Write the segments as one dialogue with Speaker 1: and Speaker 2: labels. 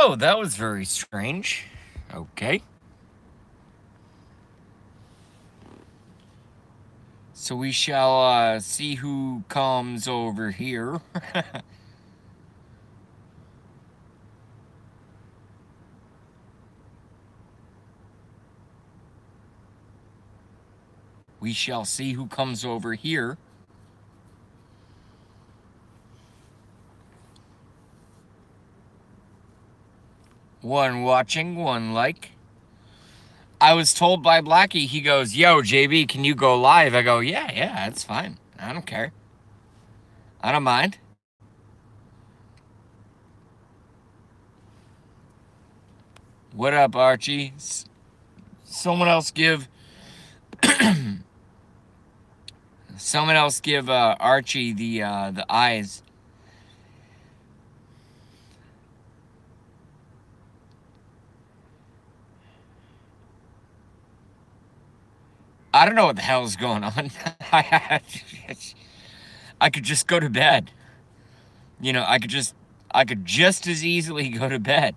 Speaker 1: Oh, that was very strange. Okay. So we shall see who comes over here. We shall see who comes over here. One watching, one like. I was told by Blackie, he goes, yo, JB, can you go live? I go, yeah, that's fine. I don't care. I don't mind. What up, Archie? Someone else give... Someone else give Archie the eyes. I don't know what the hell is going on. I could just go to bed. You know, I could just as easily go to bed.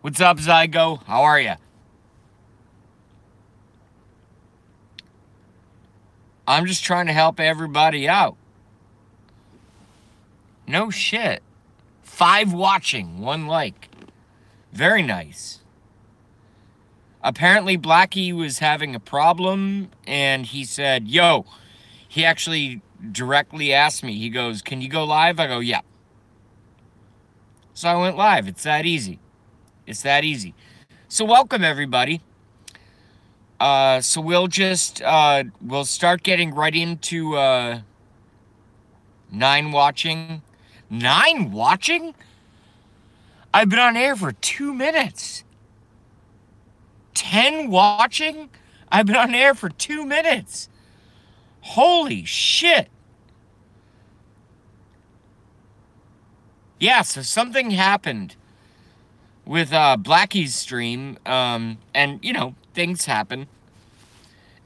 Speaker 1: What's up, Zygo? How are you? I'm just trying to help everybody out. No shit. 5 watching, 1 like. Very nice. Apparently, Blackie was having a problem, and he said, yo, he actually directly asked me. He goes, can you go live? I go, yeah. So I went live. It's that easy. It's that easy. So welcome, everybody. So we'll just, we'll start getting right into, 9 watching. 9 watching? I've been on air for 2 minutes. 10 watching? I've been on air for 2 minutes. Holy shit. Yeah, so something happened with Blackie's stream, and, you know, things happen.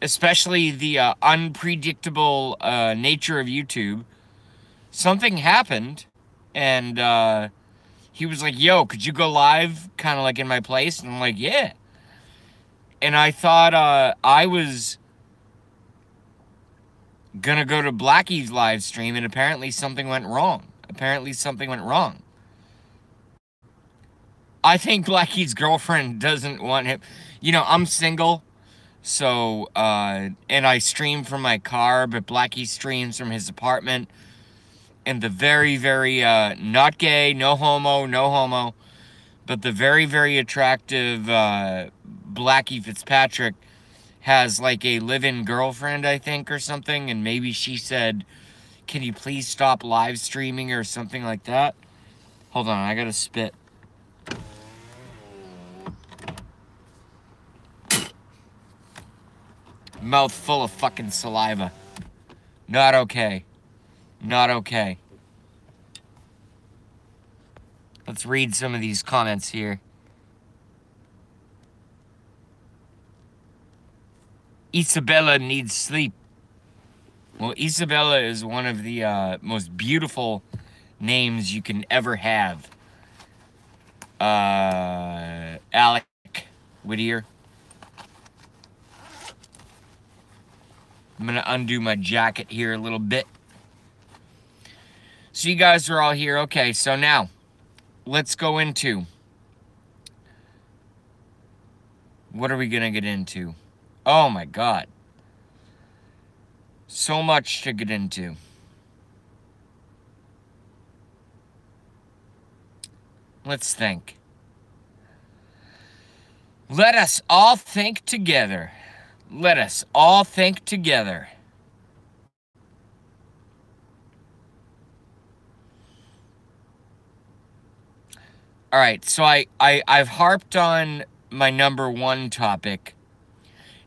Speaker 1: Especially the unpredictable nature of YouTube. Something happened, and he was like, yo, could you go live kind of like in my place? And I'm like, yeah. And I thought I was gonna go to Blackie's live stream, and apparently something went wrong. I think Blackie's girlfriend doesn't want him. You know, I'm single, so, and I stream from my car, but Blackie streams from his apartment. And the very, very, not gay, no homo, but the very, very attractive Blackie Fitzpatrick has like a live-in girlfriend, I think, or something, and maybe she said, can you please stop live streaming or something like that? Hold on, I gotta spit. Mouth full of fucking saliva. Not okay. Not okay. Let's read some of these comments here. Isabella needs sleep. Well, Isabella is one of the most beautiful names you can ever have. Alec Whittier. I'm gonna undo my jacket here a little bit. So you guys are all here. Okay, so now let's go into, what are we gonna get into? Oh my God. So much to get into. Let's think. Let us all think together. Let us all think together. All right, so I've harped on my number 1 topic.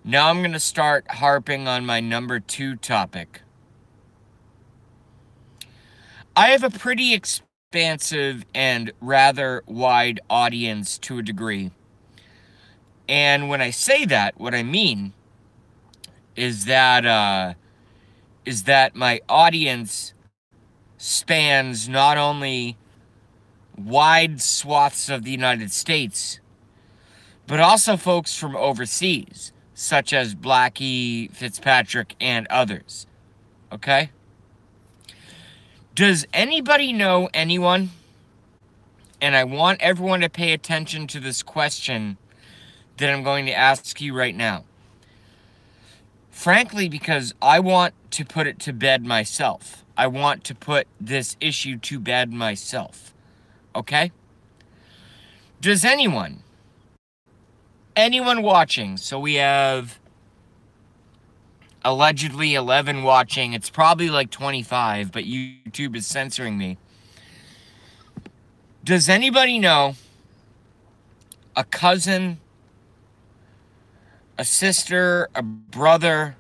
Speaker 1: Now I'm going to start harping on my number 2 topic. I have a pretty expansive and rather wide audience to a degree. And when I say that, what I mean is that my audience spans not only wide swaths of the United States, but also folks from overseas, such as Blackie, Fitzpatrick, and others. Okay? Does anybody know anyone? And I want everyone to pay attention to this question that I'm going to ask you right now. Frankly, because I want to put it to bed myself. I want to put this issue to bed myself. Okay? Does anyone watching, so we have allegedly 11 watching, it's probably like 25, but YouTube is censoring me. Does anybody know a cousin, a sister, a brother,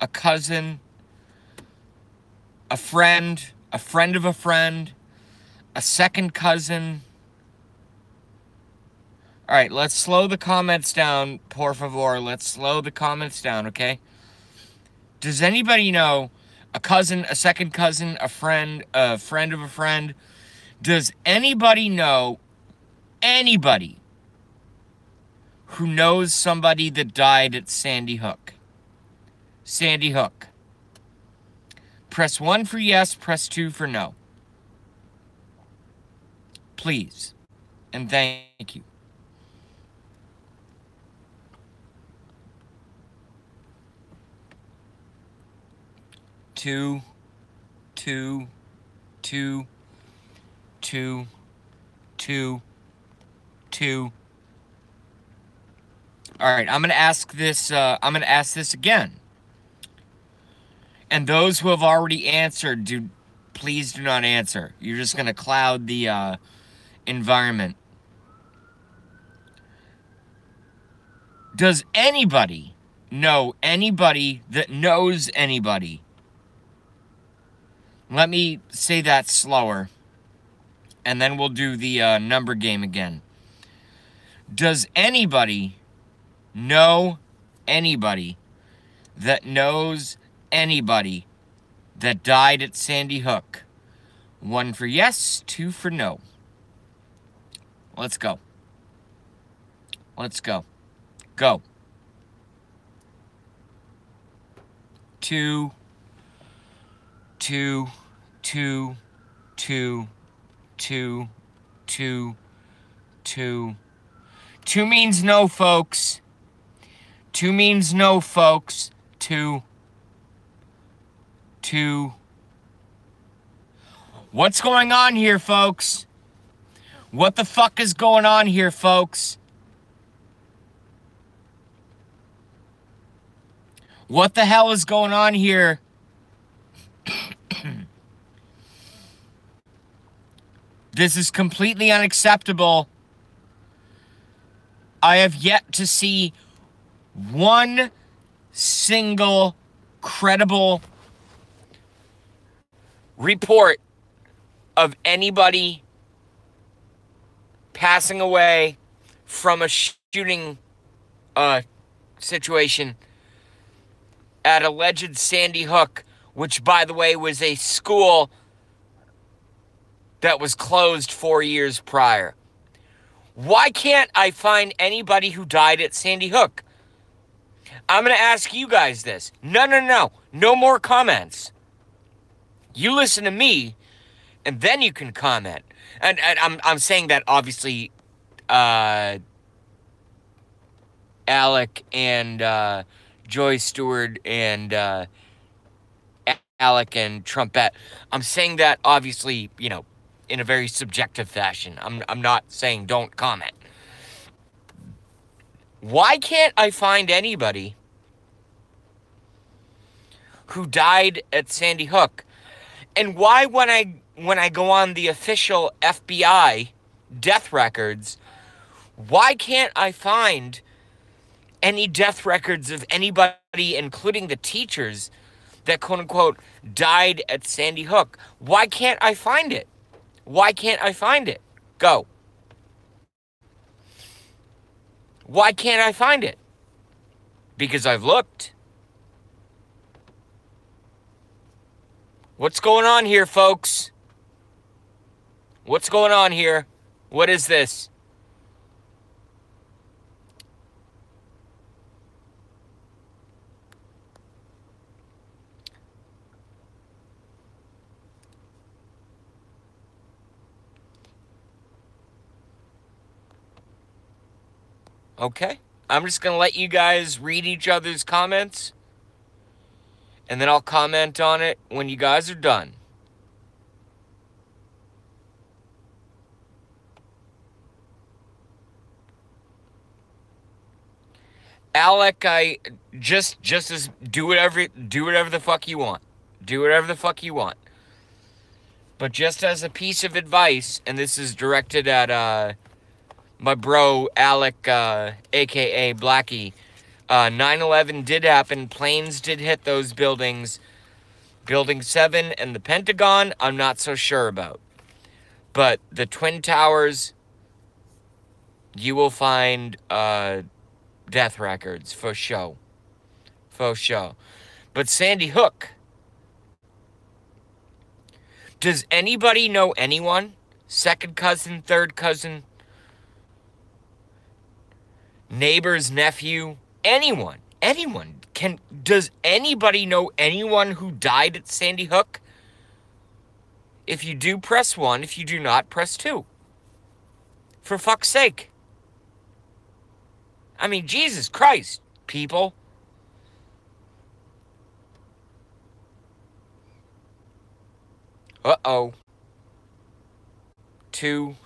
Speaker 1: a cousin, a friend of a friend, a second cousin? All right, let's slow the comments down, por favor. Let's slow the comments down, okay? Does anybody know a cousin, a second cousin, a friend of a friend? Does anybody know anybody who knows somebody that died at Sandy Hook? Sandy Hook. Press 1 for yes, press 2 for no. Please. And thank you. Two. All right, I'm gonna ask this again. And those who have already answered, please do not answer. You're just gonna cloud the environment. Does anybody know anybody that knows anybody? Let me say that slower, and then we'll do the number game again. Does anybody know anybody that knows anybody that died at Sandy Hook? 1 for yes, 2 for no. Let's go. Let's go. Go. 2. 2 means no, folks. 2 means no, folks. 2. What's going on here, folks? What the fuck is going on here, folks? What the hell is going on here? This is completely unacceptable. I have yet to see one single credible report of anybody passing away from a shooting situation at alleged Sandy Hook, which, by the way, was a school that was closed 4 years prior. Why can't I find anybody who died at Sandy Hook? I'm going to ask you guys this. No. No more comments. You listen to me, and then you can comment. And I'm saying that, obviously, Alec and Joy Stewart and Alec and Trumpet. I'm saying that, obviously, you know, in a very subjective fashion. I'm not saying don't comment. Why can't I find anybody who died at Sandy Hook? And why, when I go on the official FBI death records, why can't I find any death records of anybody, including the teachers, that quote-unquote died at Sandy Hook? Why can't I find it? Why can't I find it? Go. Why can't I find it? Because I've looked. What's going on here, folks? What's going on here? What is this? Okay. I'm just going to let you guys read each other's comments. And then I'll comment on it when you guys are done. Alec, I just as do whatever the fuck you want. Do whatever the fuck you want. But just as a piece of advice, and this is directed at my bro Alec, aka Blackie. 9/11 did happen. Planes did hit those buildings. Building 7 and the Pentagon, I'm not so sure about. But the Twin Towers, you will find death records for show. For show. But Sandy Hook, does anybody know anyone? Second cousin, third cousin, neighbor's nephew, anyone. Does anybody know anyone who died at Sandy Hook? If you do, press 1. If you do not, press 2. For fuck's sake. I mean, Jesus Christ, people. Uh-oh. 2.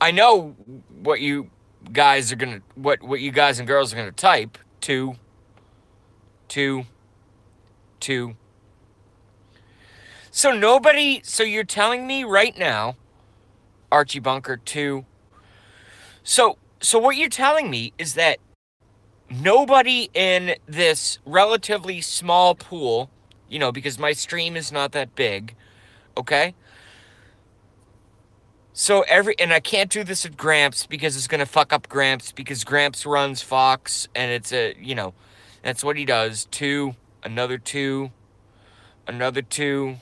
Speaker 1: I know what you guys are gonna, what you guys and girls are gonna type. 2. So nobody, so you're telling me right now, Archie Bunker 2. So what you're telling me is that nobody in this relatively small pool, you know, because my stream is not that big, okay? So and I can't do this at Gramps because it's going to fuck up Gramps, because Gramps runs Fox, and it's you know, that's what he does. 2, another 2, another 2.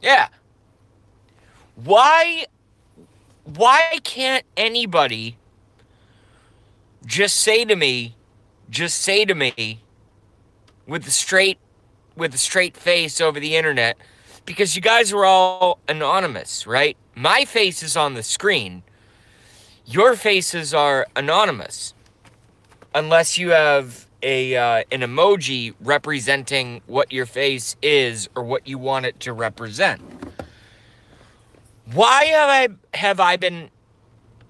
Speaker 1: Yeah. Why can't anybody just say to me with a straight face over the internet, because you guys are all anonymous, right? My face is on the screen. Your faces are anonymous. Unless you have an emoji representing what your face is or what you want it to represent. Why have I been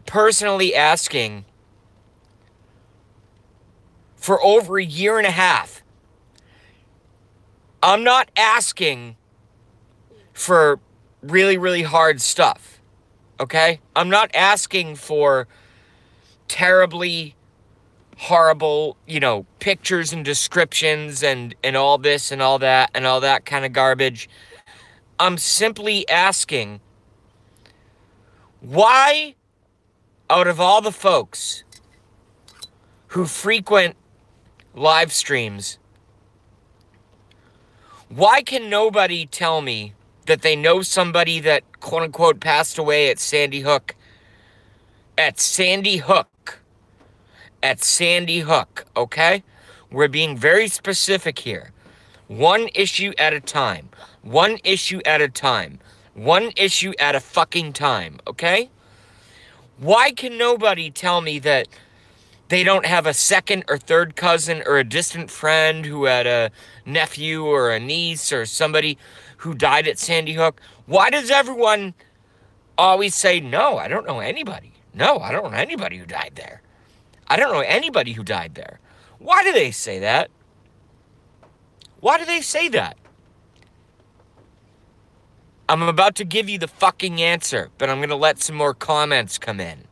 Speaker 1: personally asking for over a year and a half? I'm not asking for really, really hard stuff, okay? I'm not asking for terribly horrible, you know, pictures and descriptions and all this and all that kind of garbage. I'm simply asking, why, out of all the folks who frequent live streams, why can nobody tell me that they know somebody that, quote-unquote, passed away at Sandy Hook? At Sandy Hook. At Sandy Hook, okay? We're being very specific here. One issue at a time. One issue at a time. One issue at a fucking time, okay? Why can nobody tell me that they don't have a second or third cousin or a distant friend who had a nephew or a niece or somebody who died at Sandy Hook? Why does everyone always say, no, I don't know anybody. No, I don't know anybody who died there. I don't know anybody who died there. Why do they say that? Why do they say that? I'm about to give you the fucking answer, but I'm going to let some more comments come in.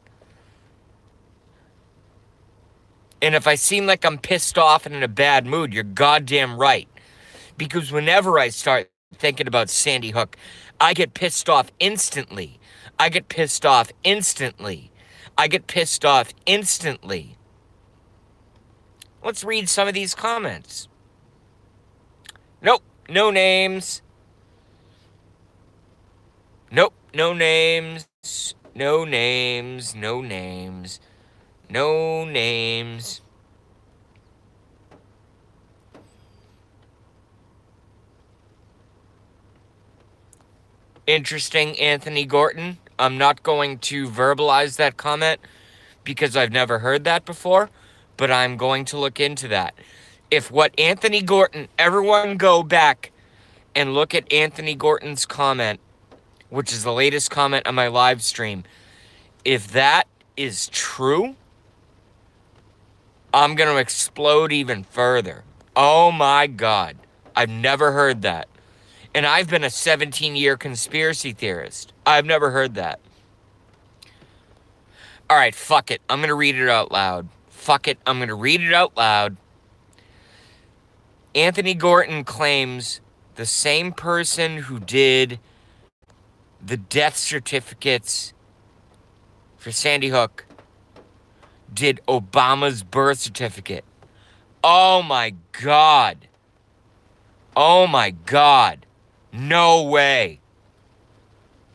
Speaker 1: And if I seem like I'm pissed off and in a bad mood, you're goddamn right. Because whenever I start thinking about Sandy Hook, I get pissed off instantly. I get pissed off instantly. I get pissed off instantly. Let's read some of these comments. Nope, no names. Nope, no names. No names, no names, no names. Interesting, Anthony Gorton. I'm not going to verbalize that comment because I've never heard that before, but I'm going to look into that. If what Anthony Gorton, everyone go back and look at Anthony Gorton's comment, which is the latest comment on my live stream. If that is true, I'm going to explode even further. Oh my God. I've never heard that. And I've been a 17-year conspiracy theorist. I've never heard that. All right, fuck it. I'm going to read it out loud. Fuck it. I'm going to read it out loud. Anthony Gorton claims the same person who did the death certificates for Sandy Hook did Obama's birth certificate. Oh my God. Oh my God. No way.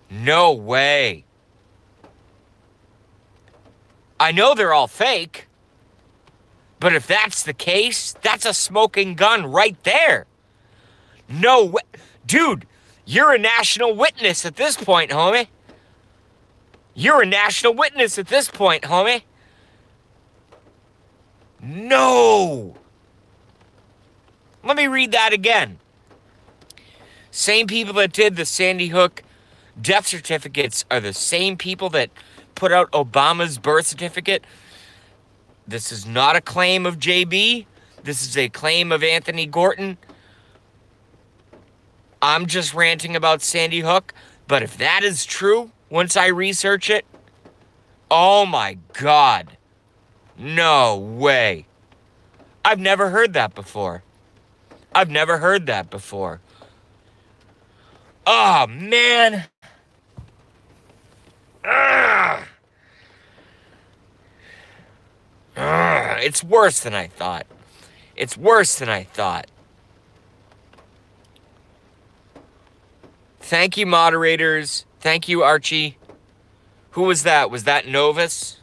Speaker 1: No way. I know they're all fake, but if that's the case, that's a smoking gun right there. No way. Dude, you're a national witness at this point, homie. You're a national witness at this point, homie. No. Let me read that again. Same people that did the Sandy Hook death certificates are the same people that put out Obama's birth certificate. This is not a claim of JB. This is a claim of Anthony Gorton. I'm just ranting about Sandy Hook. But if that is true, once I research it, oh my God. No way. I've never heard that before. I've never heard that before. Oh, man. It's worse than I thought. It's worse than I thought. Thank you, moderators. Thank you, Archie. Who was that? Was that Novus?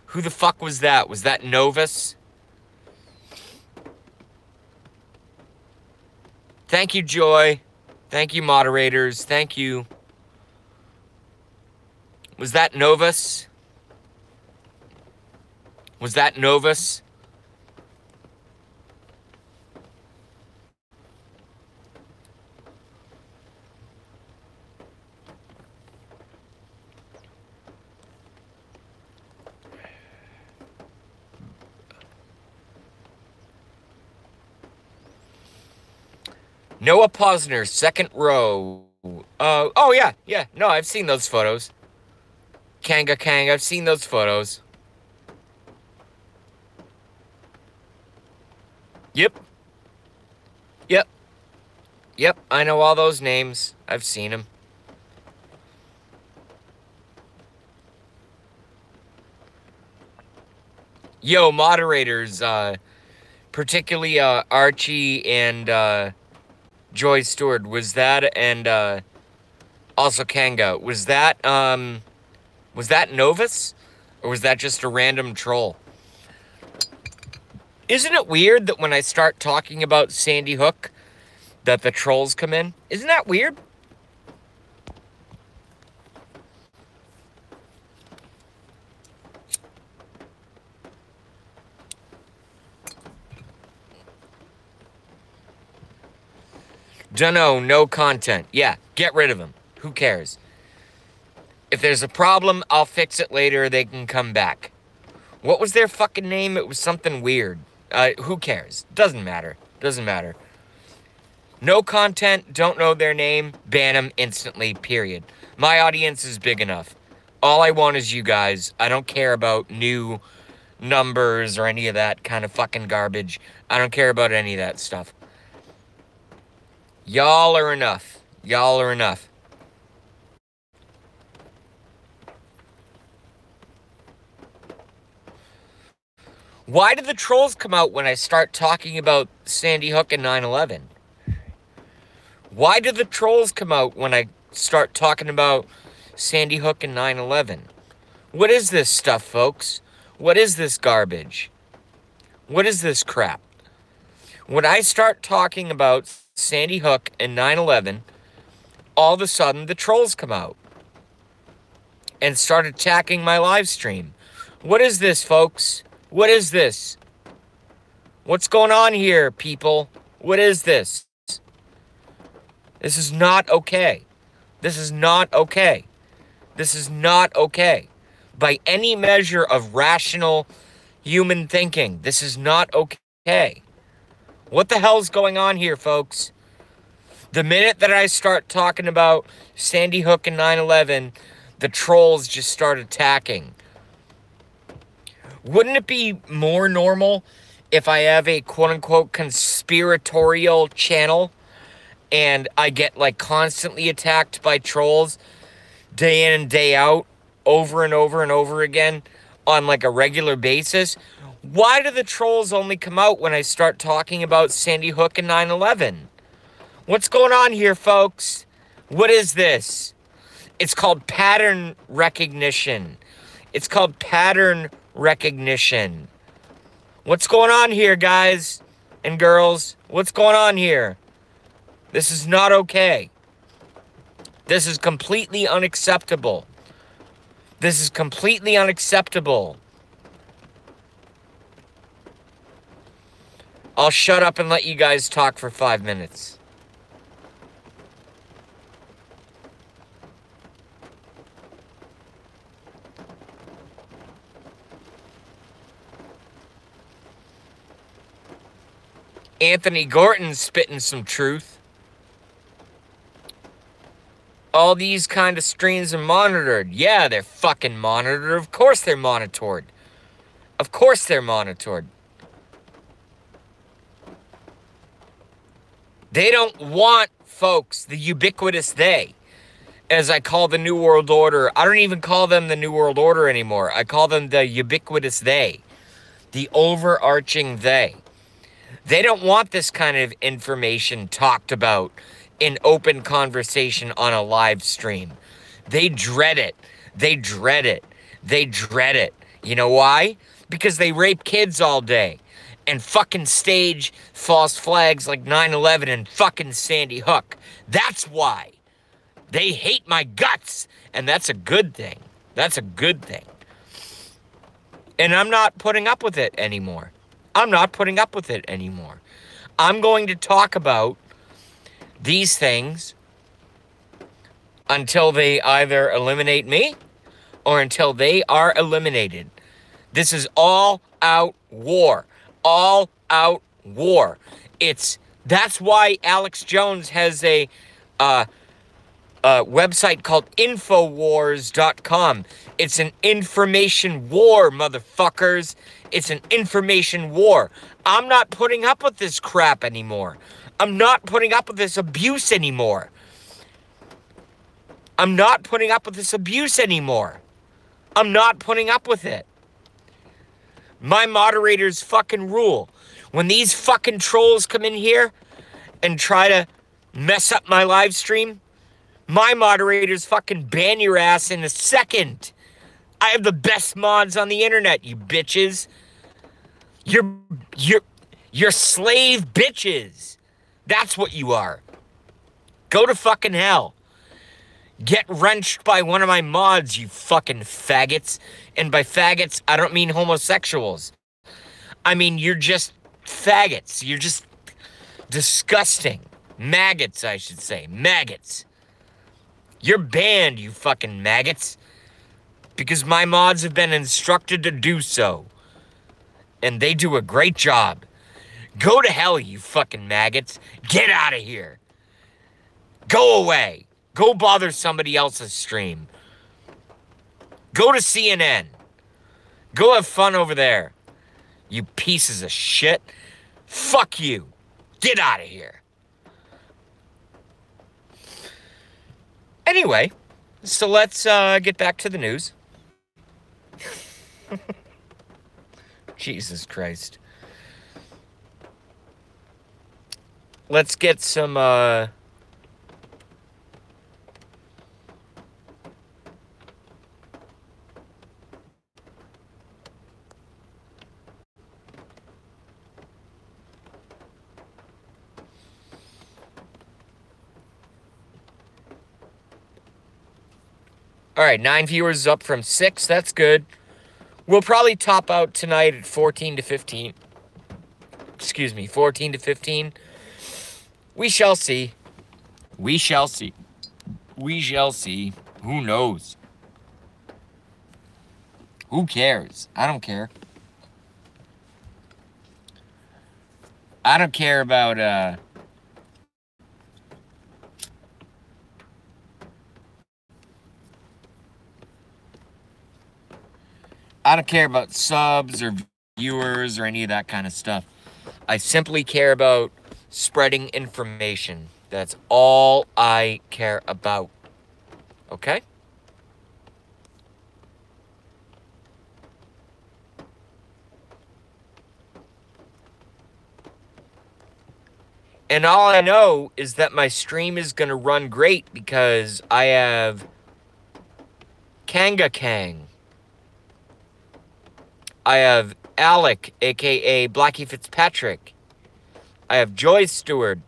Speaker 1: Who the fuck was that? Was that Novus? Thank you, Joy. Thank you, moderators. Thank you. Was that Novus? Was that Novus? Noah Posner, second row. Oh, yeah. No, I've seen those photos. Kanga Kang, I've seen those photos. Yep, I know all those names. I've seen them. Yo, moderators, particularly Archie and Joy Stewart, was that, and also Kanga, was that Novus? Or was that just a random troll? Isn't it weird that when I start talking about Sandy Hook, that the trolls come in? Isn't that weird? Dunno, no content. Yeah, get rid of them. Who cares? If there's a problem, I'll fix it later. They can come back. What was their fucking name? It was something weird. Who cares? Doesn't matter. Doesn't matter. No content, don't know their name, ban them instantly, period. My audience is big enough. All I want is you guys. I don't care about new numbers or any of that kind of fucking garbage. I don't care about any of that stuff. Y'all are enough. Y'all are enough. Why do the trolls come out when I start talking about Sandy Hook and 9/11? Why do the trolls come out when I start talking about Sandy Hook and 9/11? What is this stuff, folks? What is this garbage? What is this crap? When I start talking about Sandy Hook and 9/11, all of a sudden the trolls come out and start attacking my live stream. What is this, folks? What is this? What's going on here, people? What is this? This is not okay. This is not okay. This is not okay. By any measure of rational human thinking, this is not okay. What the hell's going on here, folks? The minute that I start talking about Sandy Hook and 9/11, the trolls just start attacking. Wouldn't it be more normal if I have a quote-unquote conspiratorial channel and I get like constantly attacked by trolls day in and day out, over and over and over again on like a regular basis? Why do the trolls only come out when I start talking about Sandy Hook and 9/11? What's going on here, folks? What is this? It's called pattern recognition. It's called pattern recognition. What's going on here, guys and girls? What's going on here? This is not okay. This is completely unacceptable. This is completely unacceptable. I'll shut up and let you guys talk for 5 minutes. Anthony Gorton's spitting some truth. All these kind of streams are monitored. Yeah, they're fucking monitored. Of course they're monitored. Of course they're monitored. They don't want, folks, the ubiquitous they, as I call the New World Order. I don't even call them the New World Order anymore. I call them the ubiquitous they, the overarching they. They don't want this kind of information talked about in open conversation on a live stream. They dread it. They dread it. They dread it. You know why? Because they rape kids all day and fucking stage false flags like 9/11 and fucking Sandy Hook. That's why. They hate my guts, and that's a good thing. That's a good thing. And I'm not putting up with it anymore. I'm not putting up with it anymore. I'm going to talk about these things until they either eliminate me or until they are eliminated. This is all out war. All out war. That's why Alex Jones has a website called Infowars.com. It's an information war, motherfuckers. It's an information war. I'm not putting up with this crap anymore. I'm not putting up with this abuse anymore. I'm not putting up with this abuse anymore. I'm not putting up with it. My moderators fucking rule. When these fucking trolls come in here and try to mess up my live stream, my moderators fucking ban your ass in a second. I have the best mods on the internet, you bitches. You're slave bitches. That's what you are. Go to fucking hell. Get wrenched by one of my mods, you fucking faggots. And by faggots, I don't mean homosexuals. I mean, you're just faggots. You're just disgusting. Maggots, I should say. Maggots. You're banned, you fucking maggots. Because my mods have been instructed to do so. And they do a great job. Go to hell, you fucking maggots. Get out of here. Go away. Go bother somebody else's stream. Go to CNN. Go have fun over there. You pieces of shit. Fuck you. Get out of here. Anyway, so let's get back to the news. Jesus Christ. Let's get some, all right, 9 viewers up from 6. That's good. We'll probably top out tonight at 14 to 15. Excuse me, 14 to 15. We shall see. We shall see. We shall see. Who knows? Who cares? I don't care. I don't care about, I don't care about subs or viewers or any of that kind of stuff. I simply care about spreading information. That's all I care about. Okay? And all I know is that my stream is going to run great because I have Kanga Kang. I have Alec, a.k.a. Blackie Fitzpatrick. I have Joyce Stewart.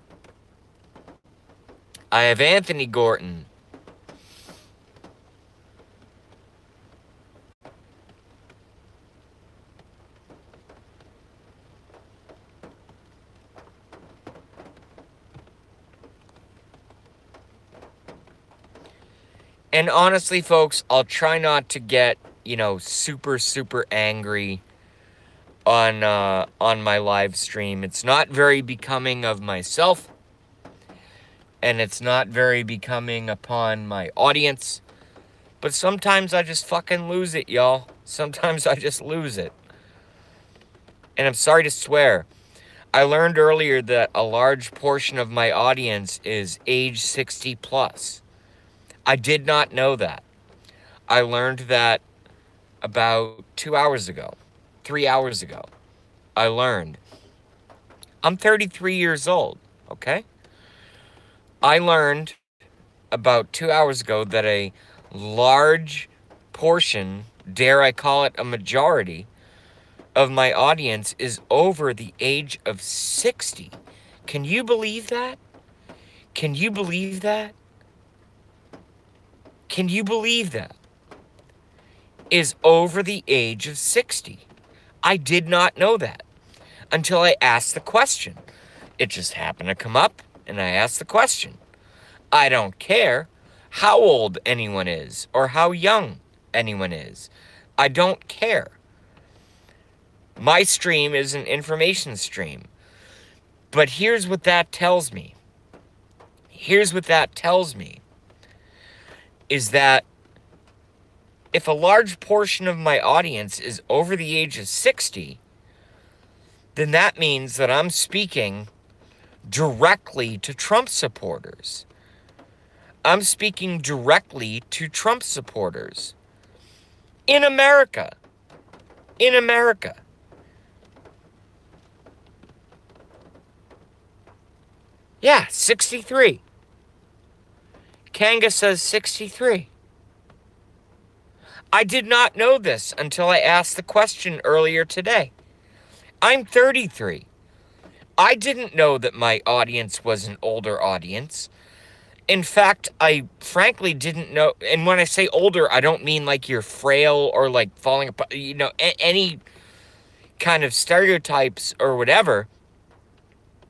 Speaker 1: I have Anthony Gorton. And honestly, folks, I'll try not to get, you know, super angry on my live stream. It's not very becoming of myself, and it's not very becoming upon my audience. But sometimes I just fucking lose it, y'all. Sometimes I just lose it. And I'm sorry to swear. I learned earlier that a large portion of my audience is age 60 plus. I did not know that. I learned that about 2 hours ago, 3 hours ago. I learned. I'm 33 years old, okay? I learned about 2 hours ago that a large portion, dare I call it a majority, of my audience is over the age of 60. Can you believe that? Can you believe that? Can you believe that? Is over the age of 60. I did not know that until I asked the question. It just happened to come up, and I asked the question. I don't care how old anyone is or how young anyone is. I don't care. My stream is an information stream. But here's what that tells me. Here's what that tells me. Is that if a large portion of my audience is over the age of 60, then that means that I'm speaking directly to Trump supporters. I'm speaking directly to Trump supporters. In America. In America. Yeah, 63. Kanga says 63. I did not know this until I asked the question earlier today. I'm 33. I didn't know that my audience was an older audience. In fact, I frankly didn't know, and when I say older, I don't mean like you're frail or like falling apart, you know, any kind of stereotypes or whatever.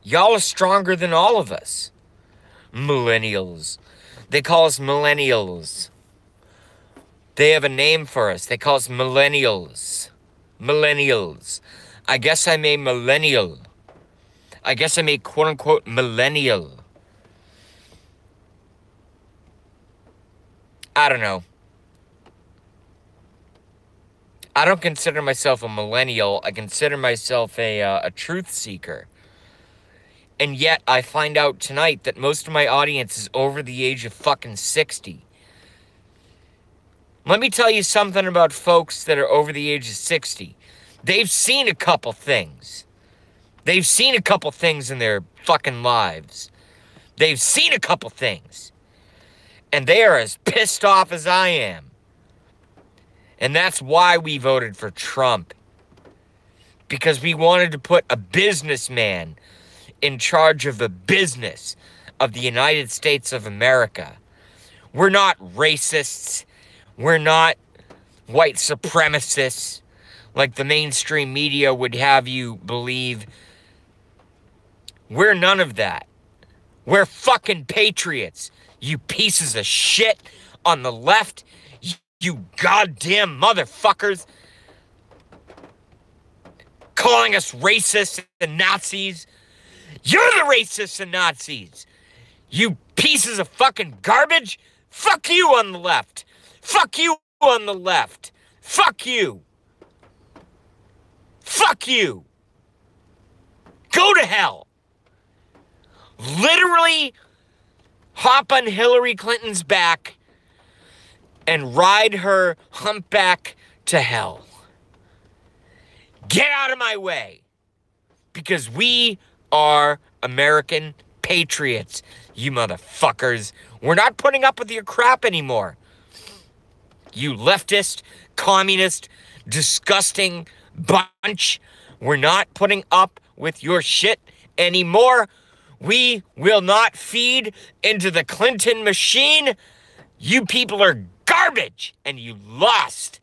Speaker 1: Y'all are stronger than all of us. Millennials. They call us millennials. They have a name for us. They call us millennials. Millennials. I guess I'm a millennial. I guess I'm a quote-unquote millennial. I don't know. I don't consider myself a millennial. I consider myself a truth seeker. And yet I find out tonight that most of my audience is over the age of fucking 60. Let me tell you something about folks that are over the age of 60. They've seen a couple things. They've seen a couple things in their fucking lives. They've seen a couple things. And they are as pissed off as I am. And that's why we voted for Trump. Because we wanted to put a businessman in charge of the business of the United States of America. We're not racists. We're not white supremacists like the mainstream media would have you believe. We're none of that. We're fucking patriots, you pieces of shit on the left, you goddamn motherfuckers, calling us racists and Nazis. You're the racists and Nazis, you pieces of fucking garbage. Fuck you on the left. Fuck you on the left. Fuck you. Fuck you. Go to hell. Literally hop on Hillary Clinton's back and ride her humpback to hell. Get out of my way. Because we are American patriots, you motherfuckers. We're not putting up with your crap anymore. You leftist, communist, disgusting bunch. We're not putting up with your shit anymore. We will not feed into the Clinton machine. You people are garbage. And you lost.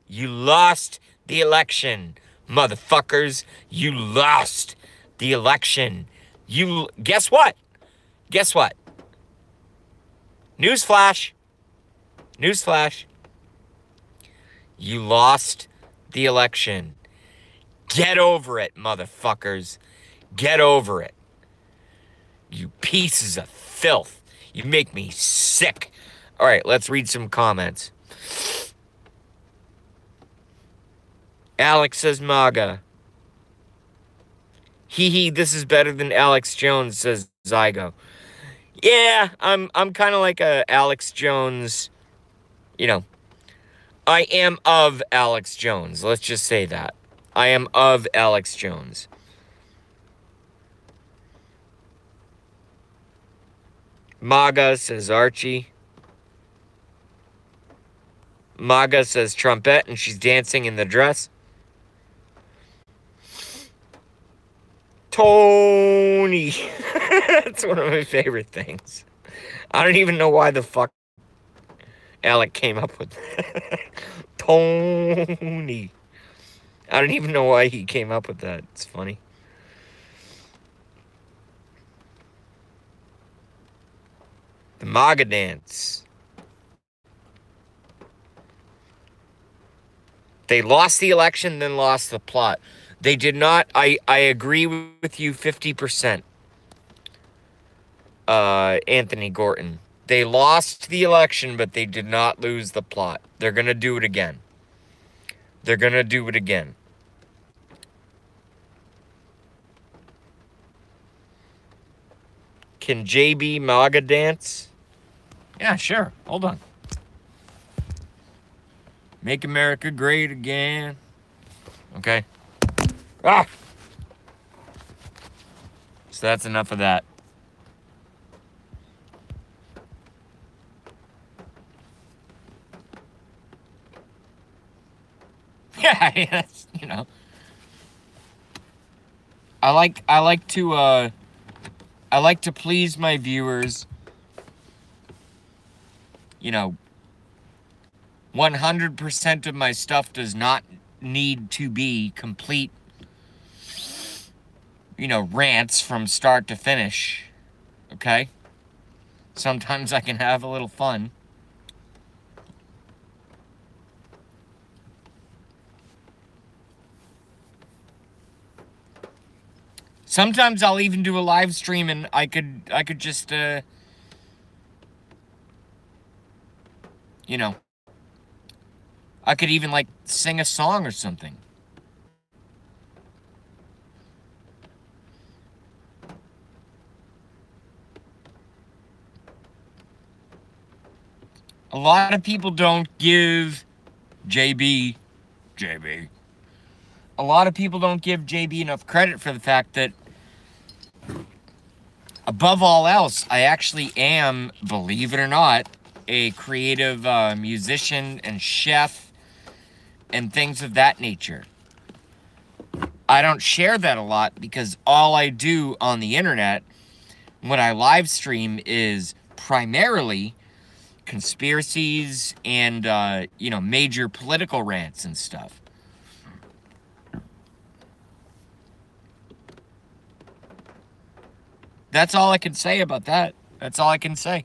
Speaker 1: You lost the election, motherfuckers. You lost the election. Guess what? Guess what? Newsflash. Newsflash. You lost the election. Get over it, motherfuckers. Get over it. You pieces of filth. You make me sick. All right, let's read some comments. Alex says MAGA. Hee, this is better than Alex Jones, says Zygo. Yeah, I'm kind of like a Alex Jones, you know. I am of Alex Jones. Let's just say that. I am of Alex Jones. MAGA, says Archie. MAGA says Trumpette, and she's dancing in the dress. Tony. That's one of my favorite things. I don't even know why the fuck Alec came up with that. Tony. I don't even know why he came up with that. It's funny. The MAGA dance. They lost the election, then lost the plot. They did not. I agree with you 50%. Anthony Gorton. They lost the election, but they did not lose the plot. They're going to do it again. They're going to do it again. Can JB MAGA dance? Yeah, sure. Hold on. Make America great again. Okay. Ah! So that's enough of that. Yeah, that's, you know. I like to please my viewers. You know, 100% of my stuff does not need to be complete, you know, rants from start to finish. Okay? Sometimes I can have a little fun. Sometimes I'll even do a live stream and I could just, you know, I could even, like, sing a song or something. A lot of people don't give JB, a lot of people don't give JB enough credit for the fact that, above all else, I actually am, believe it or not, a creative musician and chef and things of that nature. I don't share that a lot because all I do on the internet when I live stream is primarily conspiracies and, you know, major political rants and stuff. That's all I can say about that. That's all I can say.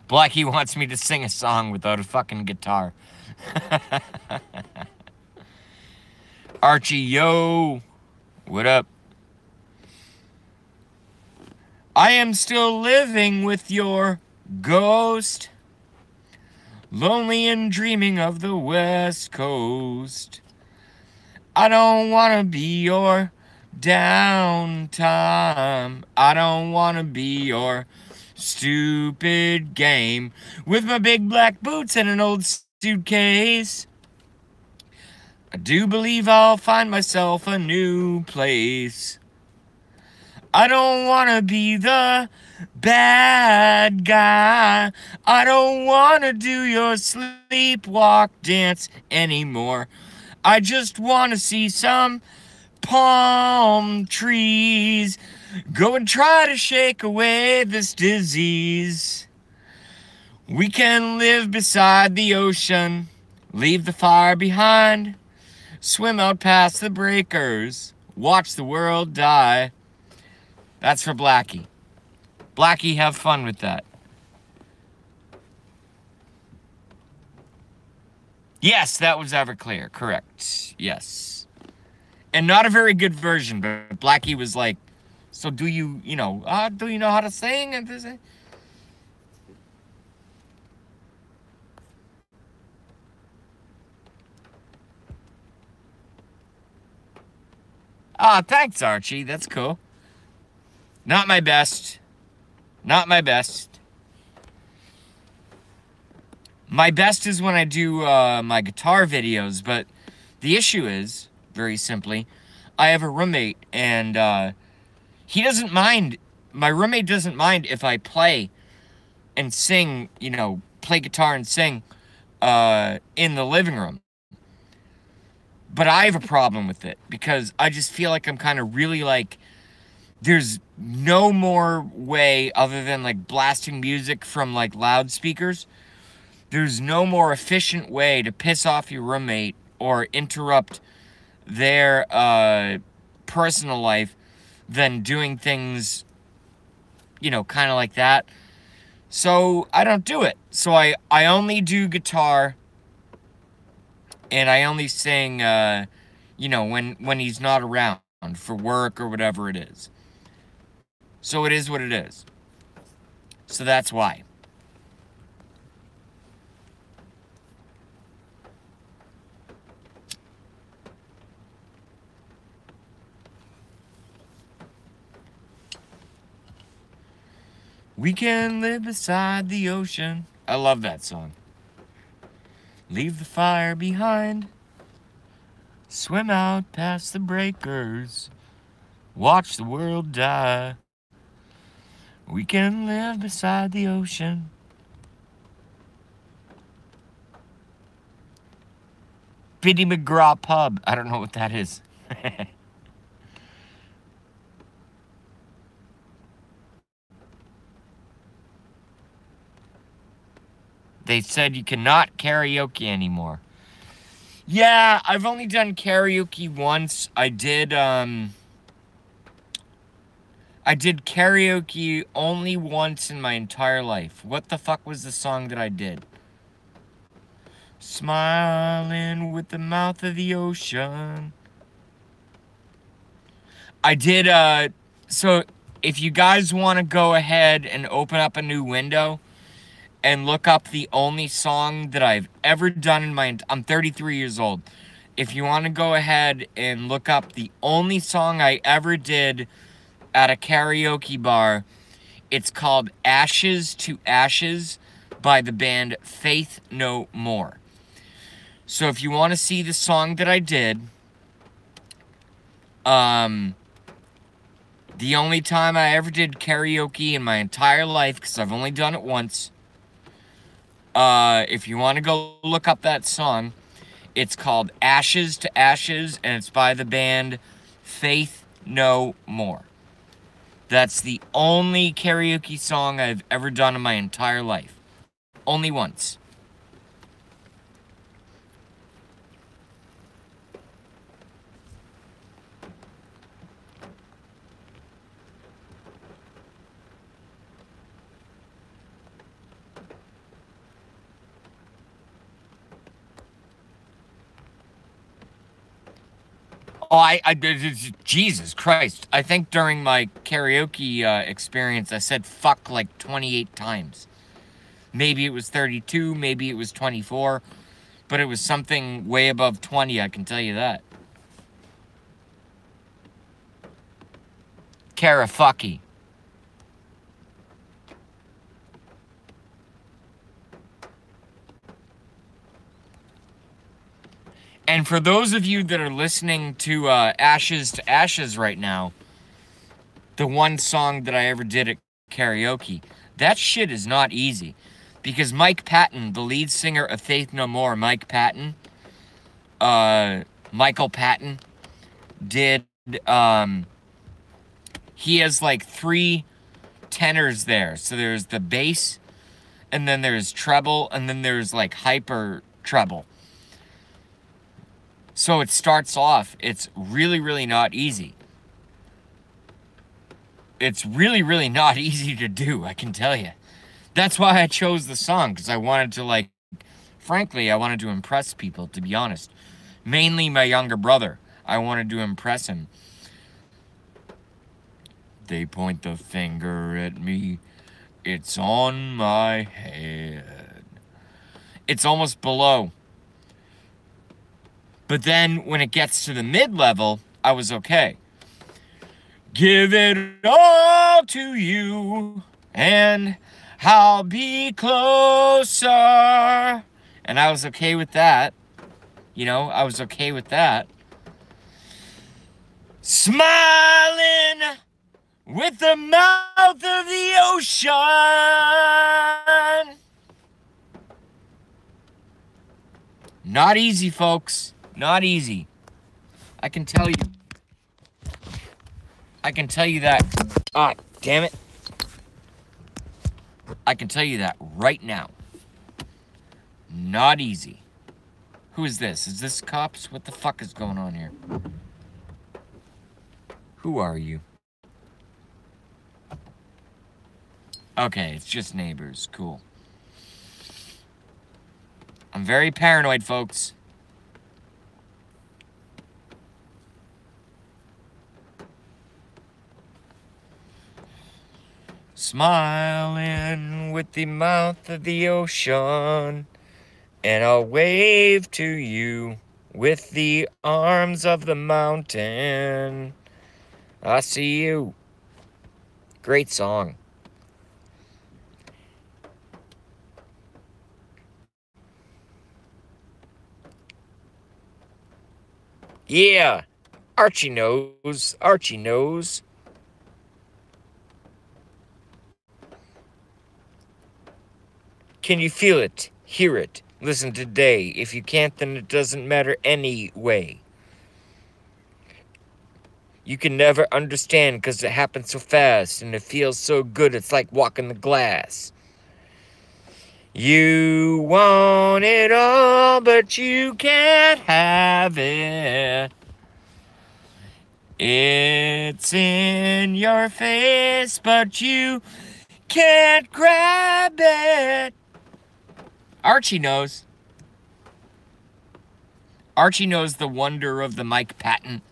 Speaker 1: Blackie wants me to sing a song without a fucking guitar. Archie, yo. What up? I am still living with your ghost. Lonely and dreaming of the West Coast. I don't want to be your downtime. I don't want to be your stupid game with my big black boots and an old suitcase. I do believe I'll find myself a new place. I don't want to be the bad guy. I don't want to do your sleepwalk dance anymore. I just want to see some palm trees. Go and try to shake away this disease. We can live beside the ocean, leave the fire behind, swim out past the breakers, watch the world die. That's for Blackie. Blackie, have fun with that. Yes, that was Everclear, correct. Yes. And not a very good version, but Blackie was like, so do you know how to sing? And this? Ah, thanks, Archie. That's cool. Not my best. Not my best. My best is when I do my guitar videos, but the issue is, very simply, I have a roommate, and he doesn't mind. My roommate doesn't mind if I play and sing, you know, play guitar and sing in the living room. But I have a problem with it because I just feel like I'm kind of really like, there's no more way other than like blasting music from like loudspeakers. There's no more efficient way to piss off your roommate or interrupt their personal life than doing things, you know, kind of like that. So I don't do it. So I only do guitar, and I only sing, you know, when he's not around for work or whatever it is. So it is what it is. So that's why. We can live beside the ocean. I love that song. Leave the fire behind. Swim out past the breakers. Watch the world die. We can live beside the ocean. Biddy McGraw Pub. I don't know what that is. They said you cannot karaoke anymore. Yeah, I've only done karaoke once. I did karaoke only once in my entire life. What the fuck was the song that I did? Smiling with the mouth of the ocean. I did, so if you guys want to go ahead and open up a new window and look up the only song that I've ever done in my... I'm 33 years old. If you want to go ahead and look up the only song I ever did at a karaoke bar, it's called Ashes to Ashes by the band Faith No More. So if you want to see the song that I did, the only time I ever did karaoke in my entire life, because I've only done it once, if you want to go look up that song, it's called Ashes to Ashes, and it's by the band Faith No More. That's the only karaoke song I've ever done in my entire life. Only once. Oh, Jesus Christ. I think during my karaoke experience, I said fuck like 28 times. Maybe it was 32, maybe it was 24, but it was something way above 20, I can tell you that. Karafucky. And for those of you that are listening to Ashes to Ashes right now, the one song that I ever did at karaoke, that shit is not easy. Because Mike Patton, the lead singer of Faith No More, Mike Patton, Michael Patton, did, he has like 3 tenors there. So there's the bass, and then there's treble, and then there's like hyper treble. So it starts off, it's really, really not easy. It's really, really not easy to do, I can tell you. That's why I chose the song, because I wanted to, like, frankly, I wanted to impress people, to be honest. Mainly my younger brother. I wanted to impress him. They point the finger at me. It's on my head. It's almost below. But then, when it gets to the mid-level, I was okay. Give it all to you, and I'll be closer. And I was okay with that. You know, I was okay with that. Smiling with the mouth of the ocean. Not easy, folks. Not easy. I can tell you. I can tell you that. Ah, damn it. I can tell you that right now. Not easy. Who is this? Is this cops? What the fuck is going on here? Who are you? Okay, it's just neighbors. Cool. I'm very paranoid, folks. Smiling with the mouth of the ocean, and I'll wave to you with the arms of the mountain. I see you. Great song. Yeah, Archie knows. Archie knows. Can you feel it? Hear it? Listen today. If you can't, then it doesn't matter anyway. You can never understand because it happens so fast and it feels so good. It's like walking the glass. You want it all, but you can't have it. It's in your face, but you can't grab it. Archie knows. Archie knows the wonder of the Mike Patton.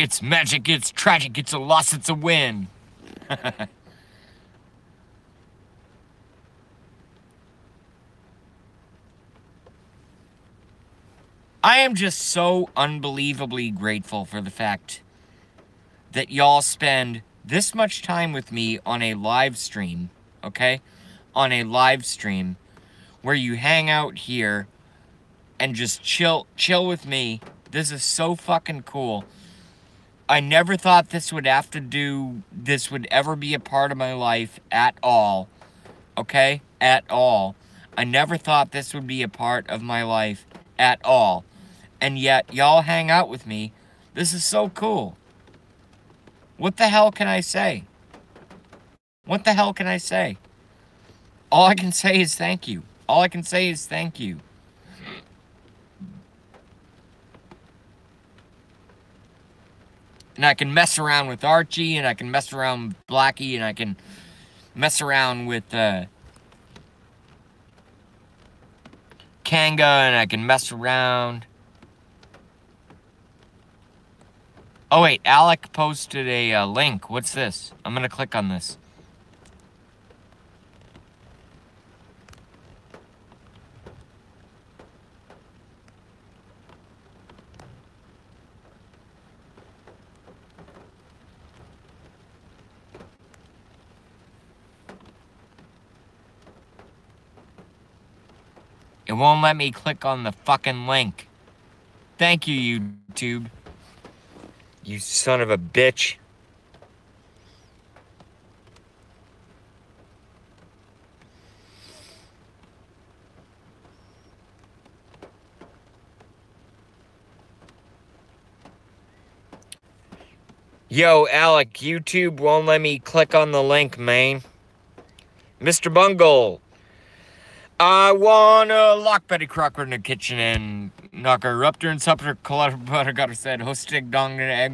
Speaker 1: It's magic, it's tragic, it's a loss, it's a win. I am just so unbelievably grateful for the fact that y'all spend this much time with me on a live stream, okay? On a live stream where you hang out here and just chill with me. This is so fucking cool. I never thought this would ever be a part of my life at all, okay? At all. I never thought this would be a part of my life at all. And yet, y'all hang out with me. This is so cool. What the hell can I say? What the hell can I say? All I can say is thank you. All I can say is thank you. And I can mess around with Archie, and I can mess around with Blackie, and I can mess around with Kanga, and I can mess around. Oh wait, Alec posted a link. What's this? I'm gonna click on this. It won't let me click on the fucking link. Thank you, YouTube. You son of a bitch. Yo, Alec, YouTube won't let me click on the link, man. Mr. Bungle. I wanna lock Betty Crocker in the kitchen and knock her up there and supper, colada butter, got her said, ho stick dong to the egg,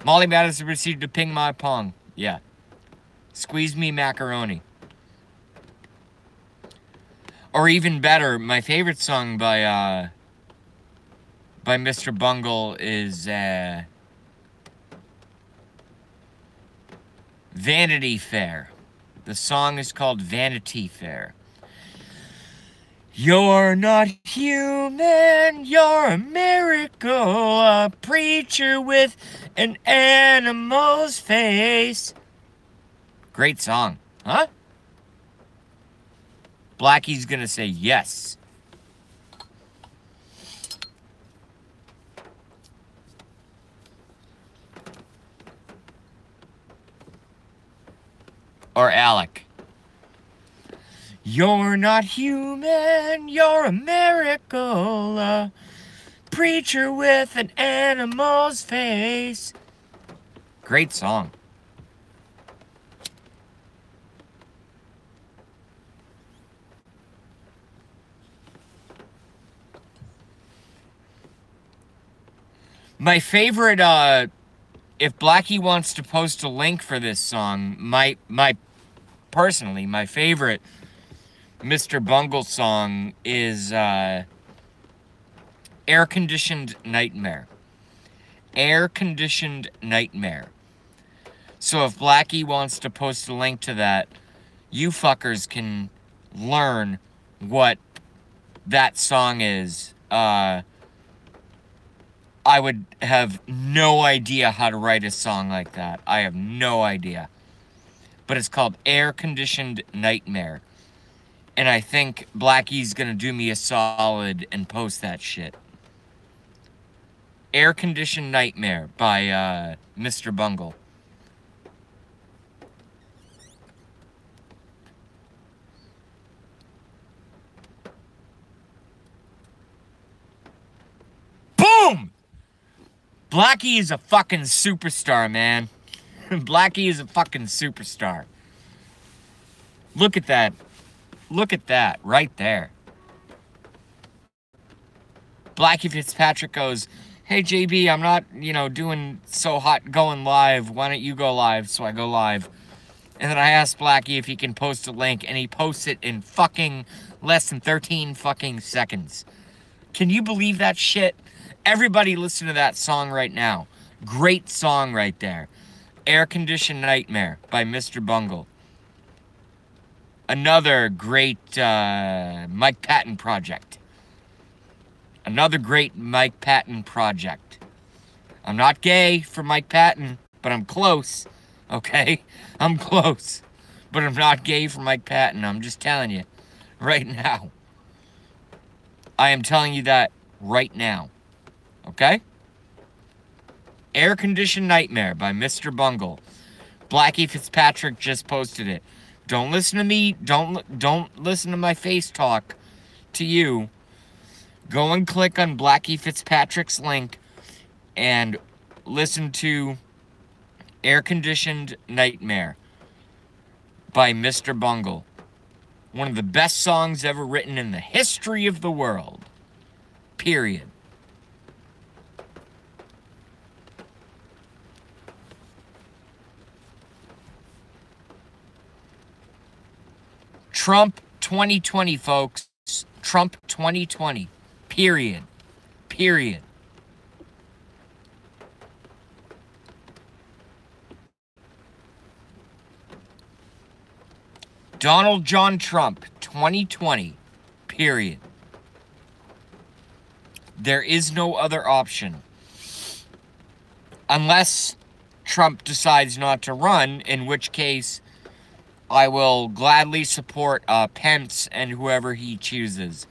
Speaker 1: Molly Madison proceeded to ping my pong. Yeah. Squeeze me macaroni. Or even better, my favorite song by Mr. Bungle is, Vanity Fair. The song is called Vanity Fair. You're not human, you're a miracle, a preacher with an animal's face. Great song, huh? Blackie's gonna say yes. Or Alec. You're not human, you're a miracle, a preacher with an animal's face. Great song. My favorite, if Blackie wants to post a link for this song, personally, my favorite Mr. Bungle song is Air Conditioned Nightmare. Air Conditioned Nightmare. So if Blackie wants to post a link to that, you fuckers can learn what that song is. I would have no idea how to write a song like that. I have no idea. But it's called Air Conditioned Nightmare. And I think Blackie's gonna do me a solid and post that shit. Air Conditioned Nightmare by Mr. Bungle. Boom! Blackie is a fucking superstar, man. Blackie is a fucking superstar. Look at that. Look at that right there. Blackie Fitzpatrick goes, hey, JB, I'm not, doing so hot going live. Why don't you go live? So I go live. And then I asked Blackie if he can post a link, and he posts it in fucking less than 13 fucking seconds. Can you believe that shit? Everybody listen to that song right now. Great song right there. Air Conditioned Nightmare by Mr. Bungle. Another great Mike Patton project. Another great Mike Patton project. I'm not gay for Mike Patton, but I'm close. Okay? I'm close. But I'm not gay for Mike Patton. I'm just telling you right now. I am telling you that right now. Okay? Air Conditioned Nightmare by Mr. Bungle. Blackie Fitzpatrick just posted it. Don't listen to me. Don't listen to my face talk to you. Go and click on Blackie Fitzpatrick's link and listen to Air Conditioned Nightmare by Mr. Bungle. One of the best songs ever written in the history of the world. Period. Trump 2020, folks. Trump 2020. Period. Period. Donald John Trump 2020. Period. There is no other option. Unless Trump decides not to run, in which case I will gladly support Pence and whoever he chooses.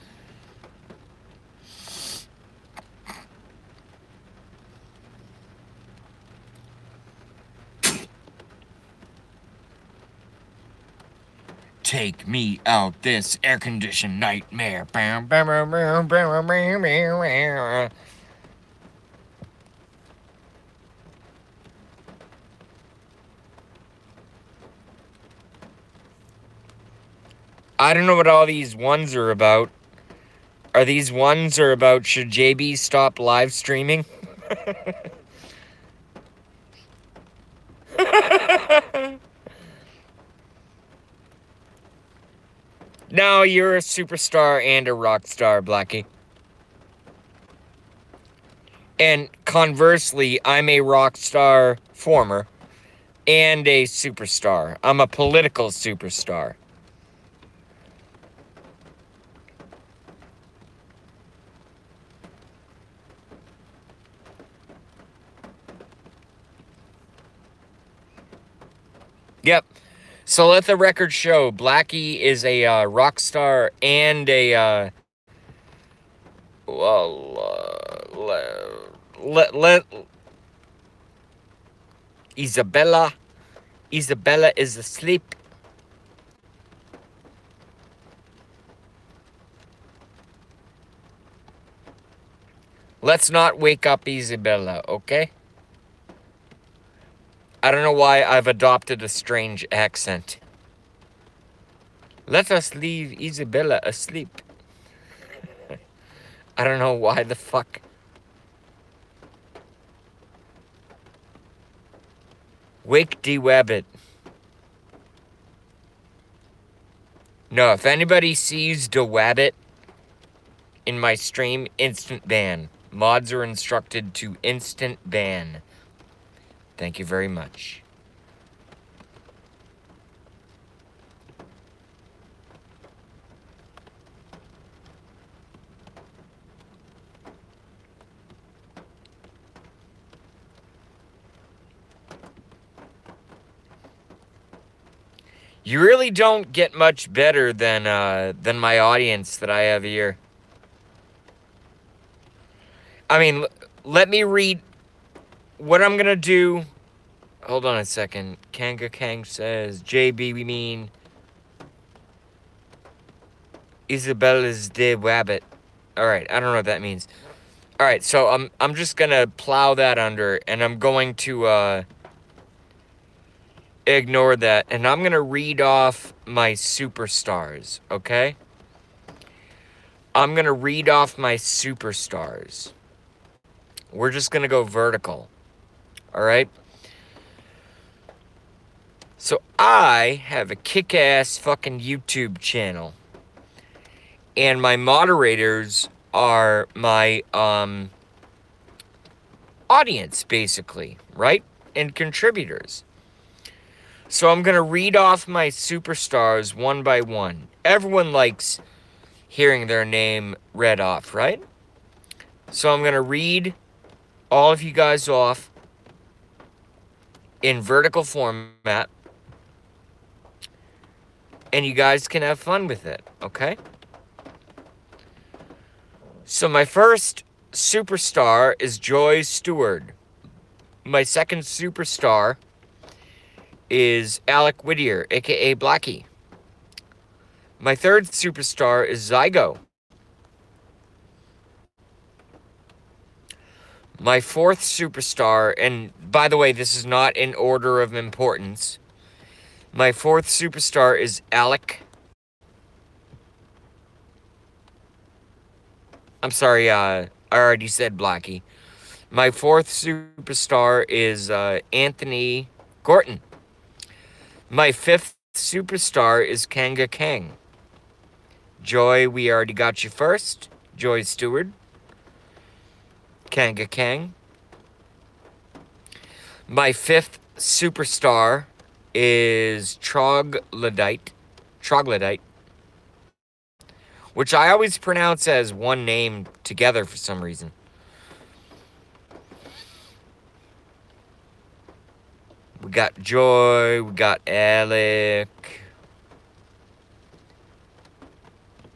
Speaker 1: Take me out this air-conditioned nightmare. I don't know what all these ones are about. Are these ones or about should JB stop live streaming? No, you're a superstar and a rock star, Blackie. And conversely, I'm a rock star former and a superstar. I'm a political superstar. Yep. So let the record show, Blackie is a rock star and a Isabella is asleep. Let's not wake up Isabella, okay? I don't know why I've adopted a strange accent. Let us leave Isabella asleep. I don't know why the fuck. Wake DeWabbit. No, if anybody sees DeWabbit in my stream, instant ban. Mods are instructed to instant ban. Thank you very much. You really don't get much better than my audience that I have here. I mean, let me read what I'm gonna do. Hold on a second. Kanga Kang says, JB, we mean Isabella's de Wabbit. Alright, I don't know what that means. Alright, so I'm just gonna plow that under, and I'm going to ignore that, and I'm gonna read off my superstars, okay? I'm gonna read off my superstars. We're just gonna go vertical. Alright? So I have a kick-ass fucking YouTube channel. And my moderators are my audience, basically, right? And contributors. So I'm going to read off my superstars one by one. Everyone likes hearing their name read off, right? So I'm going to read all of you guys off in vertical format. And you guys can have fun with it, okay? So my first superstar is Joy Stewart. My second superstar is Alec Whittier, aka Blackie. My third superstar is Zygo. My fourth superstar, and by the way, this is not in order of importance. My fourth superstar is Alec. I'm sorry, I already said Blackie. My fourth superstar is Anthony Gorton. My fifth superstar is Kanga Kang. Joy, we already got you first. Joy Stewart. Kanga Kang. My fifth superstar is Troglodyte, which I always pronounce as one name together for some reason. We got Joy, we got Alec.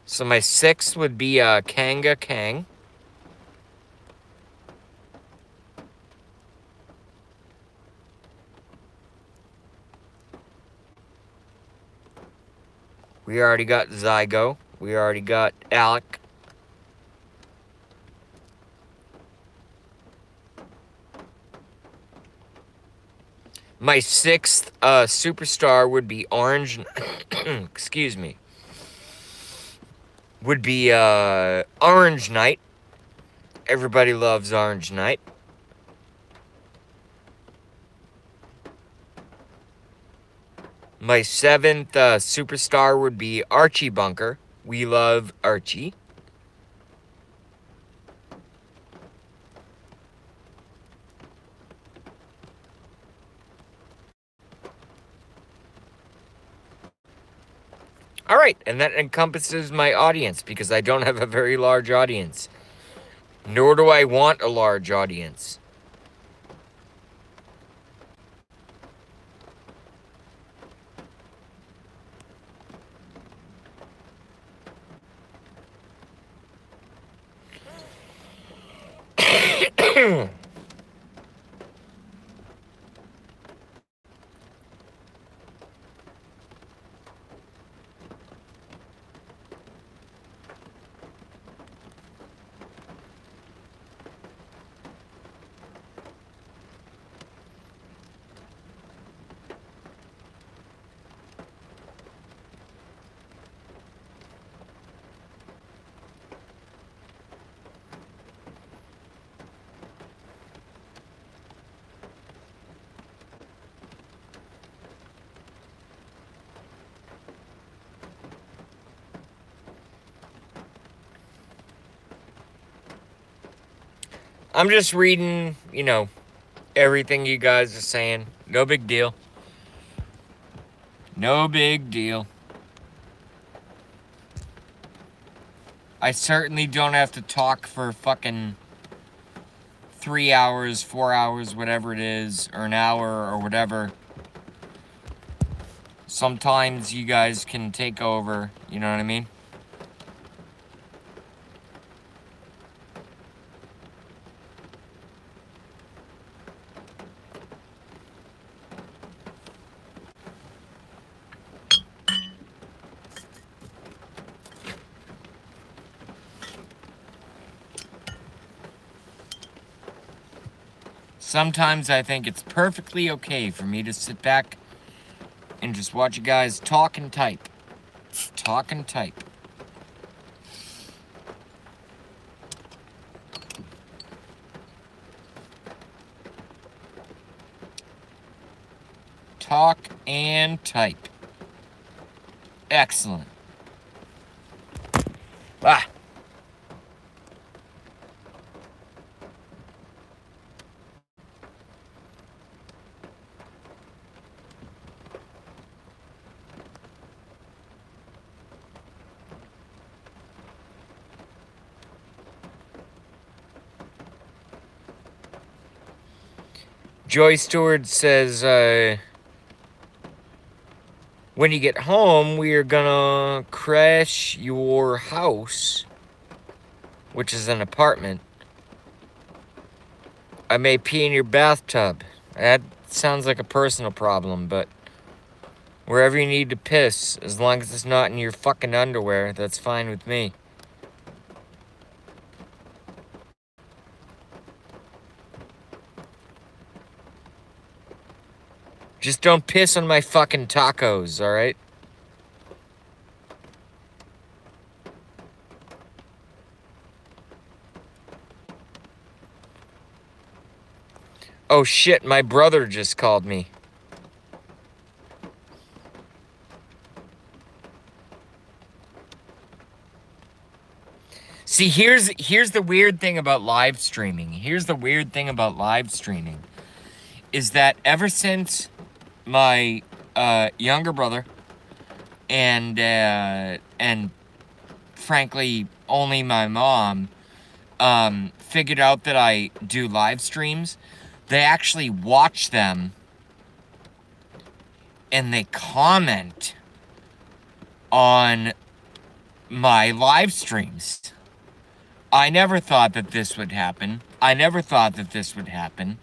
Speaker 1: So my sixth would be Kanga Kang. We already got Zygo. We already got Alec. My sixth superstar would be Orange. Excuse me. Would be Orange Knight. Everybody loves Orange Knight. My seventh superstar would be Archie Bunker. We love Archie. All right, and that encompasses my audience because I don't have a very large audience. Nor do I want a large audience. I'm just reading, you know, everything you guys are saying. No big deal. No big deal. I certainly don't have to talk for fucking 3 hours, 4 hours, whatever it is, or an hour, or whatever. Sometimes you guys can take over, you know what I mean? Sometimes I think it's perfectly okay for me to sit back and just watch you guys talk and type. Talk and type. Talk and type. Excellent. Ah. Joy Stewart says, when you get home, we are gonna crash your house, which is an apartment. I may pee in your bathtub. That sounds like a personal problem, but wherever you need to piss, as long as it's not in your fucking underwear, that's fine with me. Just don't piss on my fucking tacos, alright? Oh shit, my brother just called me. See, here's the weird thing about live streaming. Here's the weird thing about live streaming. Is that ever since my younger brother and frankly only my mom figured out that I do live streams, they actually watch them and they comment on my live streams. I never thought that this would happen. I never thought that this would happen.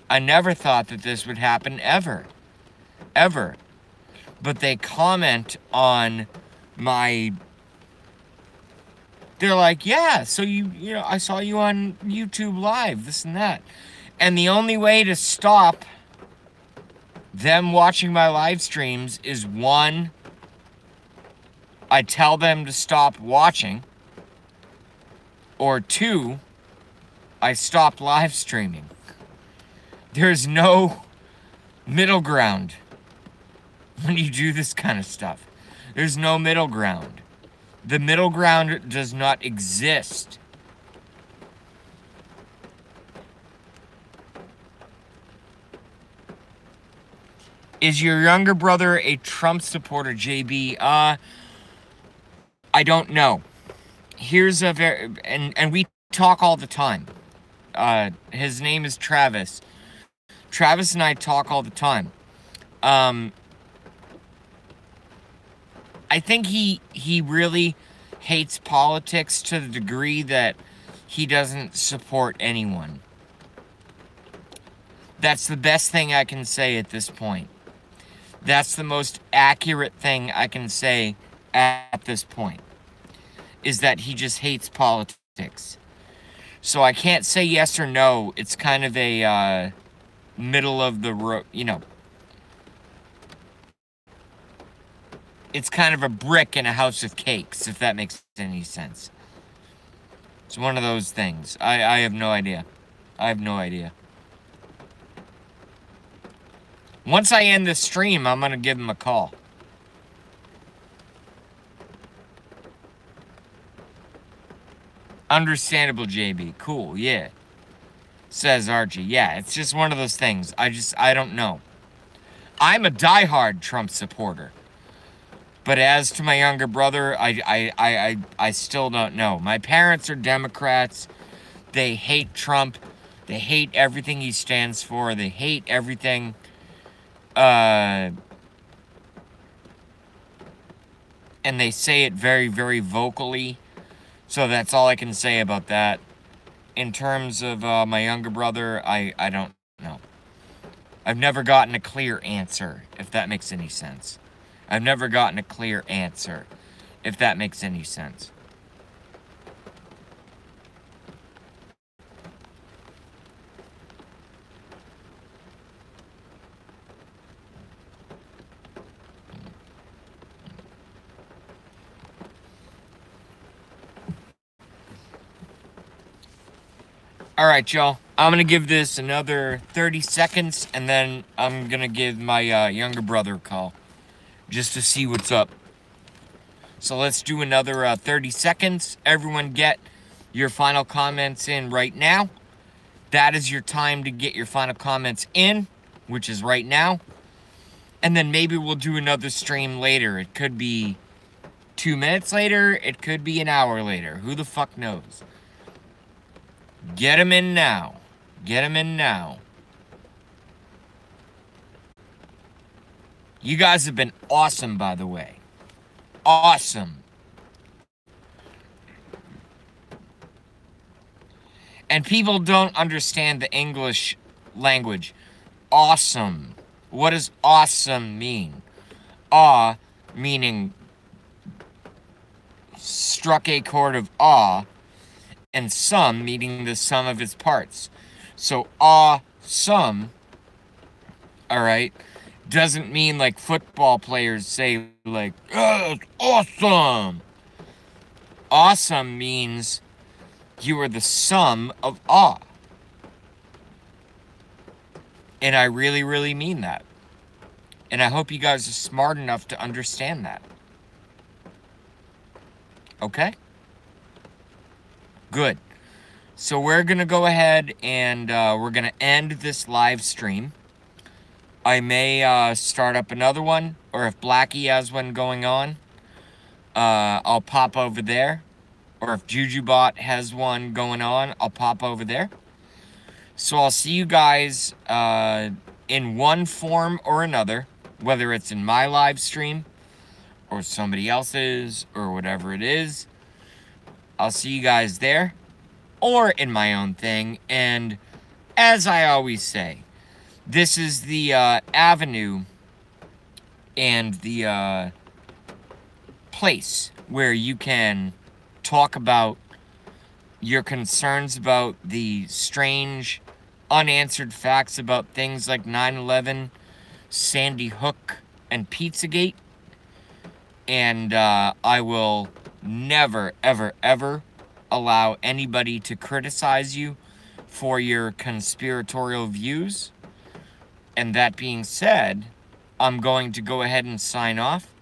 Speaker 1: I never thought that this would happen ever. Ever. But they comment on my... They're like, yeah, so you know, I saw you on YouTube Live, this and that. And the only way to stop them watching my live streams is, one, I tell them to stop watching, or two, I stop live streaming. There's no middle ground when you do this kind of stuff. There's no middle ground. The middle ground does not exist. Is your younger brother a Trump supporter, JB? I don't know. Here's a very... And we talk all the time. His name is Travis. Travis and I talk all the time. I think he really hates politics to the degree that he doesn't support anyone. That's the best thing I can say at this point. That's the most accurate thing I can say at this point. Is that he just hates politics. So I can't say yes or no. It's kind of a middle of the road, you know. It's kind of a brick in a house of cakes, if that makes any sense. It's one of those things. I have no idea. I have no idea. Once I end this stream, I'm going to give him a call. Understandable, JB. Cool, yeah. Says Archie. Yeah, it's just one of those things. I don't know. I'm a diehard Trump supporter. But as to my younger brother, I still don't know. My parents are Democrats. They hate Trump. They hate everything he stands for. They hate everything. And they say it very, very vocally. So that's all I can say about that. In terms of my younger brother, I don't know. I've never gotten a clear answer, if that makes any sense. I've never gotten a clear answer, if that makes any sense. Alright, y'all. I'm going to give this another 30 seconds, and then I'm going to give my younger brother a call. Just to see what's up. So let's do another 30 seconds. Everyone get your final comments in right now. That is your time to get your final comments in, which is right now. And then maybe we'll do another stream later. It could be 2 minutes later. It could be an hour later. Who the fuck knows? Get them in now. Get them in now. You guys have been awesome, by the way. Awesome. And people don't understand the English language. Awesome. What does awesome mean? Awe, meaning struck a chord of awe, and sum, meaning the sum of its parts. So awesome, all right, doesn't mean like football players say like, oh, it's awesome. Awesome means you are the sum of awe. And I really, really mean that. And I hope you guys are smart enough to understand that. Okay? Good. So we're going to go ahead and we're going to end this live stream. I may start up another one, or if Blackie has one going on, I'll pop over there. Or if JujuBot has one going on, I'll pop over there. So I'll see you guys in one form or another, whether it's in my live stream or somebody else's or whatever it is. I'll see you guys there or in my own thing. And as I always say, this is the avenue and the place where you can talk about your concerns about the strange, unanswered facts about things like 9/11, Sandy Hook, and Pizzagate. And I will never, ever, ever allow anybody to criticize you for your conspiratorial views. And that being said, I'm going to go ahead and sign off.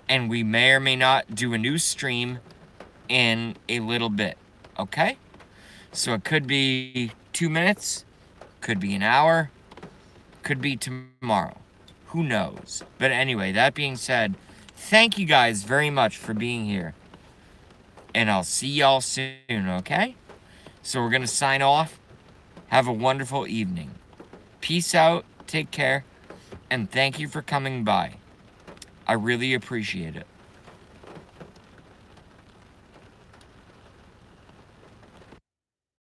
Speaker 1: And we may or may not do a new stream in a little bit. Okay? So it could be 2 minutes, could be an hour, could be tomorrow. Who knows? But anyway, that being said, thank you guys very much for being here. And I'll see y'all soon, okay? So we're going to sign off. Have a wonderful evening. Peace out, take care, and thank you for coming by. I really appreciate it.